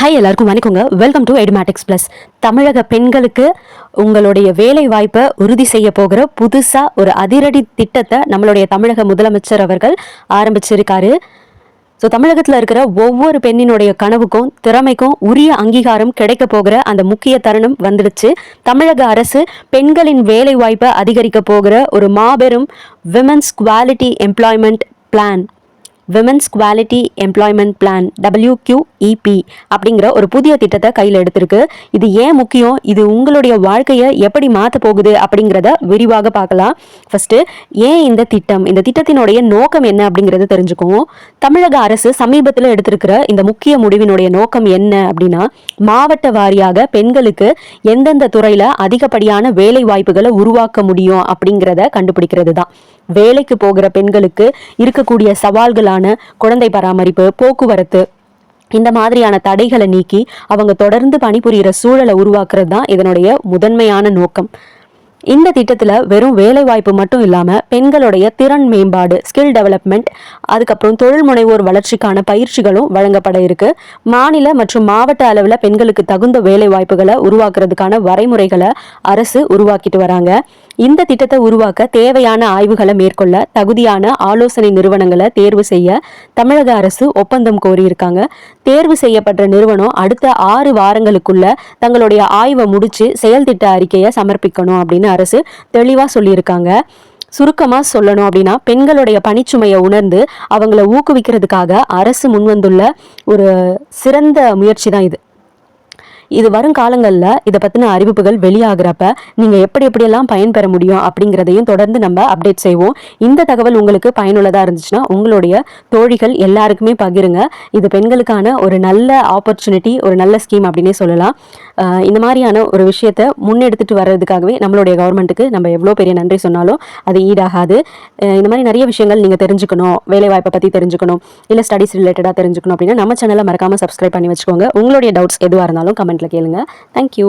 Hi எல்லாருக்கும் வணக்கங்க. Welcome to Edumatics plus. தமிழக பெண்களுக்கு உங்களுடைய வேலை வாய்ப்பை உறுதி செய்ய போகிற புதுசாக ஒரு அதிரடி திட்டத்தை நம்மளுடைய தமிழக முதலமைச்சர் அவர்கள் ஆரம்பிச்சிருக்காரு. ஸோ தமிழகத்தில் இருக்கிற ஒவ்வொரு பெண்ணினுடைய கனவுக்கும் திறமைக்கும் உரிய அங்கீகாரம் கிடைக்க போகிற அந்த முக்கிய தருணம் வந்துடுச்சு. தமிழக அரசு பெண்களின் வேலை வாய்ப்பை அதிகரிக்க போகிற ஒரு மாபெரும் women's quality employment plan, women's quality employment plan WQEP அப்படிங்கிற ஒரு புதிய திட்டத்தை கையில் எடுத்திருக்கு. இது ஏன் முக்கியம், இது உங்களுடைய வாழ்க்கையை எப்படி மாற்ற போகுது அப்படிங்கிறத விரிவாக பார்க்கலாம். ஃபர்ஸ்ட், ஏன் இந்த திட்டத்தினுடைய நோக்கம் என்ன அப்படிங்கிறத தெரிஞ்சுக்குவோம். தமிழக அரசு சமீபத்தில் எடுத்திருக்கிற இந்த முக்கிய முடிவினுடைய நோக்கம் என்ன அப்படின்னா, மாவட்ட வாரியாக பெண்களுக்கு எந்தெந்த துறையில் அதிகப்படியான வேலை வாய்ப்புகளை உருவாக்க முடியும் அப்படிங்கிறத கண்டுபிடிக்கிறது தான். வேலைக்கு போகிற பெண்களுக்கு இருக்கக்கூடிய சவால்களான குழந்தை பராமரிப்பு, போக்குவரத்து, இந்த மாதிரியான தடைகளை நீக்கி அவங்க தொடர்ந்து பணிபுரிகிற சூழலை உருவாக்குறது தான் இதனுடைய முதன்மையான நோக்கம். இந்த திட்டத்தில் வெறும் வேலை வாய்ப்பு மட்டும் இல்லாமல் பெண்களுடைய திறன் மேம்பாடு, ஸ்கில் டெவலப்மெண்ட், அதுக்கப்புறம் தொழில் முனைவோர் வளர்ச்சிக்கான பயிற்சிகளும் வழங்கப்பட இருக்கு. மாநில மற்றும் மாவட்ட அளவில் பெண்களுக்கு தகுந்த வேலை வாய்ப்புகளை உருவாக்குறதுக்கான வரைமுறைகளை அரசு உருவாக்கிட்டு வராங்க. இந்த திட்டத்தை உருவாக்க தேவையான ஆய்வுகளை மேற்கொள்ள தகுதியான ஆலோசனை நிறுவனங்களை தேர்வு செய்ய தமிழக அரசு ஒப்பந்தம் கோரியிருக்காங்க. தேர்வு செய்யப்பட்ட நிறுவனம் அடுத்த 6 வாரங்களுக்குள்ள தங்களுடைய ஆய்வை முடிச்சு செயல் திட்ட அறிக்கையை சமர்ப்பிக்கணும் அப்படின்னு அரசு தெளிவாக சொல்லியிருக்காங்க. சுருக்கமாக சொல்லணும் அப்படின்னா, பெண்களுடைய பணிச்சுமையை உணர்ந்து அவங்கள ஊக்குவிக்கிறதுக்காக அரசு முன்வந்துள்ள ஒரு சிறந்த முயற்சி தான் இது. இது வரும் காலங்களில் இதை பற்றின அறிவிப்புகள் வெளியாகிறப்ப நீங்கள் எப்படியெல்லாம் பயன்பெற முடியும் அப்படிங்கிறதையும் தொடர்ந்து நம்ம அப்டேட் செய்வோம். இந்த தகவல் உங்களுக்கு பயனுள்ளதாக இருந்துச்சுன்னா உங்களுடைய தோழிகள் எல்லாருக்குமே பகிருங்க. இது பெண்களுக்கான ஒரு நல்ல ஆப்பர்ச்சுனிட்டி, ஒரு நல்ல ஸ்கீம் அப்படின்னே சொல்லலாம். இந்த மாதிரியான ஒரு விஷயத்தை முன்னெடுத்துட்டு வர்றதுக்காகவே நம்மளுடைய கவர்மெண்ட்டுக்கு நம்ம எவ்வளோ பெரிய நன்றி சொன்னாலும் அது ஈடாகாது. இந்த மாதிரி நிறைய விஷயங்கள் நீங்கள் தெரிஞ்சுக்கணும், வேலைவாய்ப்பை பற்றி தெரிஞ்சுக்கணும், இல்லை ஸ்டடீஸ் ரிலேட்டடாக தெரிஞ்சுக்கணும் அப்படின்னா நம்ம சேனலை மறக்காமல் சப்ஸ்கிரைப் பண்ணி வச்சுக்கோங்க. உங்களுடைய டவுட்ஸ் எதுவாக இருந்தாலும் கமெண்ட்ல கேளுங்க. தேங்க்யூ.